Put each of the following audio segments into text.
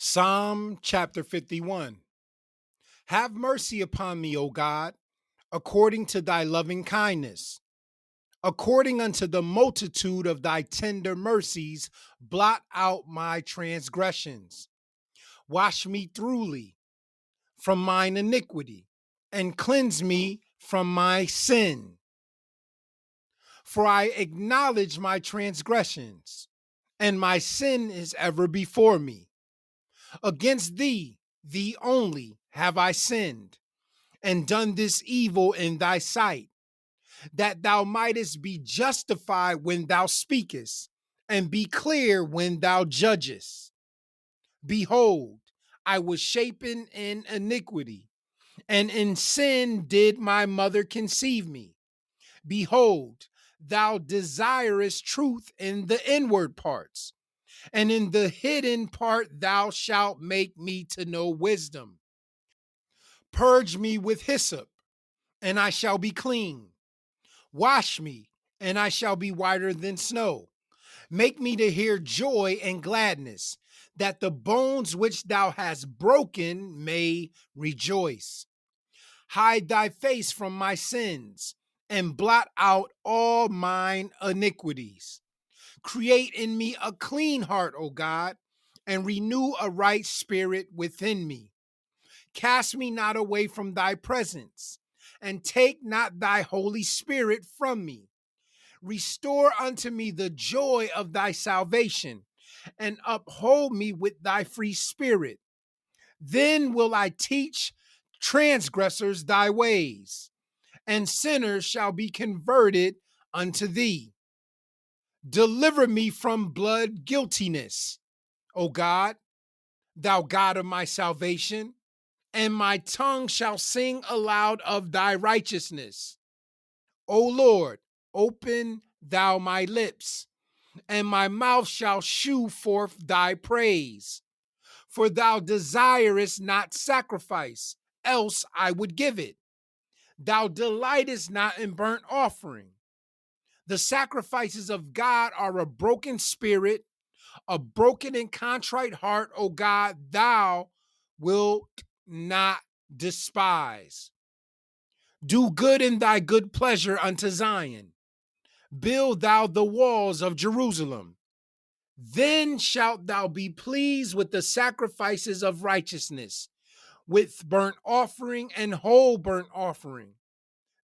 Psalm chapter 51. Have mercy upon me, O God, according to thy loving kindness. According unto the multitude of thy tender mercies, blot out my transgressions. Wash me thoroughly from mine iniquity, and cleanse me from my sin. For I acknowledge my transgressions, and my sin is ever before me. Against thee, thee only, have I sinned, and done this evil in thy sight, that thou mightest be justified when thou speakest, and be clear when thou judgest. Behold, I was shapen in iniquity, and in sin did my mother conceive me. Behold, thou desirest truth in the inward parts, and in the hidden part thou shalt make me to know wisdom. Purge me with hyssop, and I shall be clean. Wash me, and I shall be whiter than snow. Make me to hear joy and gladness, that the bones which thou hast broken may rejoice. Hide thy face from my sins, and blot out all mine iniquities. Create in me a clean heart, O God, and renew a right spirit within me. Cast me not away from thy presence, and take not thy Holy Spirit from me. Restore unto me the joy of thy salvation, and uphold me with thy free spirit. Then will I teach transgressors thy ways, and sinners shall be converted unto thee. Deliver me from blood guiltiness, O God, thou God of my salvation, and my tongue shall sing aloud of thy righteousness. O Lord, open thou my lips, and my mouth shall shew forth thy praise. For thou desirest not sacrifice, else I would give it. Thou delightest not in burnt offering. The sacrifices of God are a broken spirit, a broken and contrite heart, O God, thou wilt not despise. Do good in thy good pleasure unto Zion. Build thou the walls of Jerusalem. Then shalt thou be pleased with the sacrifices of righteousness, with burnt offering and whole burnt offering.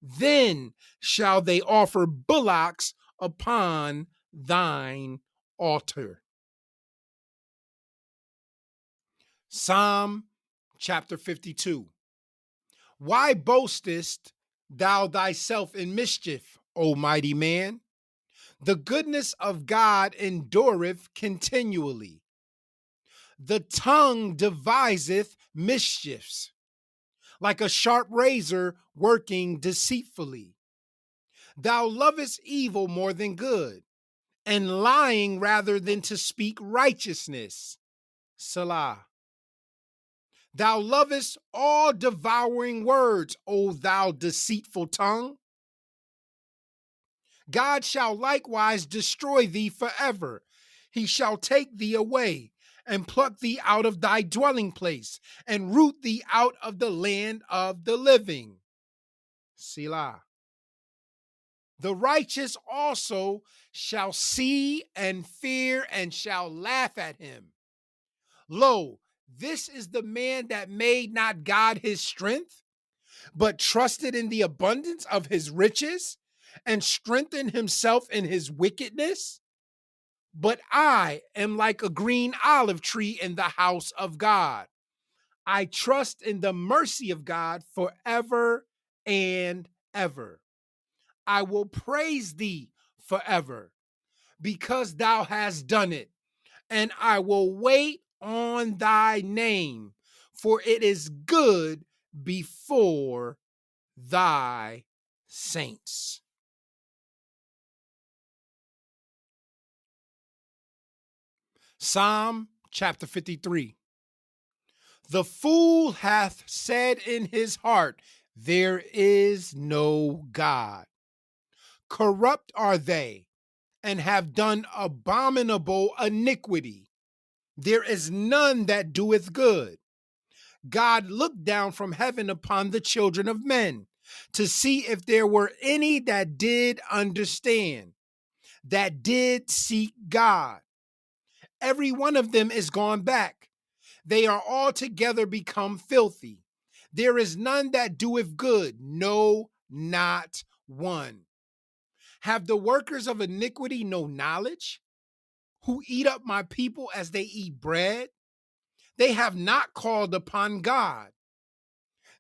Then shall they offer bullocks upon thine altar. Psalm chapter 52. Why boastest thou thyself in mischief, O mighty man? The goodness of God endureth continually. The tongue deviseth mischiefs, like a sharp razor working deceitfully. Thou lovest evil more than good, and lying rather than to speak righteousness. Selah. Thou lovest all devouring words, O thou deceitful tongue. God shall likewise destroy thee forever. He shall take thee away and pluck thee out of thy dwelling place and root thee out of the land of the living. Selah. The righteous also shall see and fear and shall laugh at him. Lo, this is the man that made not God his strength, but trusted in the abundance of his riches and strengthened himself in his wickedness. But I am like a green olive tree in the house of God. I trust in the mercy of God forever and ever. I will praise thee forever because thou hast done it, and I will wait on thy name, for it is good before thy saints. Psalm chapter 53. The fool hath said in his heart, there is no God. Corrupt are they, and have done abominable iniquity. There is none that doeth good. God looked down from heaven upon the children of men to see if there were any that did understand, that did seek God. Every one of them is gone back. They are altogether become filthy. There is none that doeth good, no, not one. Have the workers of iniquity no knowledge, who eat up my people as they eat bread? They have not called upon God.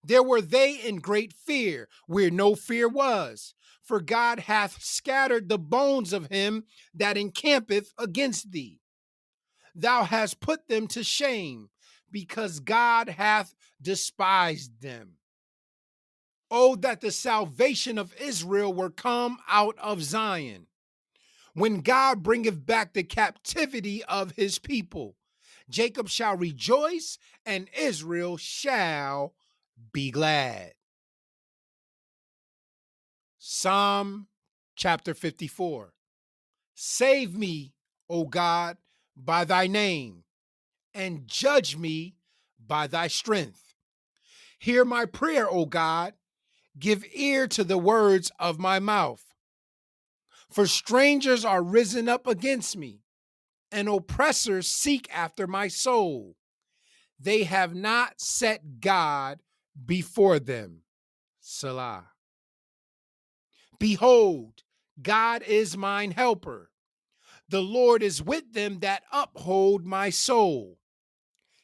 There were they in great fear, where no fear was. For God hath scattered the bones of him that encampeth against thee. Thou hast put them to shame, because God hath despised them. Oh, that the salvation of Israel were come out of Zion, when God bringeth back the captivity of his people. Jacob shall rejoice, and Israel shall be glad. Psalm chapter 54. Save me, O God, by thy name, and judge me by thy strength. Hear my prayer, O God. Give ear to the words of my mouth. For strangers are risen up against me, and oppressors seek after my soul. They have not set God before them. Selah. Behold, God is mine helper. The Lord is with them that uphold my soul.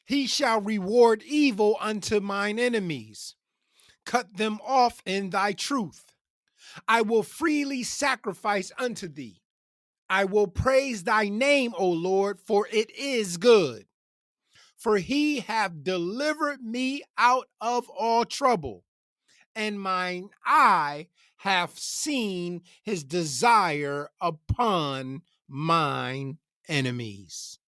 He shall reward evil unto mine enemies. Cut them off in thy truth. I will freely sacrifice unto thee. I will praise thy name, O Lord, for it is good. For he hath delivered me out of all trouble, and mine eye hath seen his desire upon mine enemies.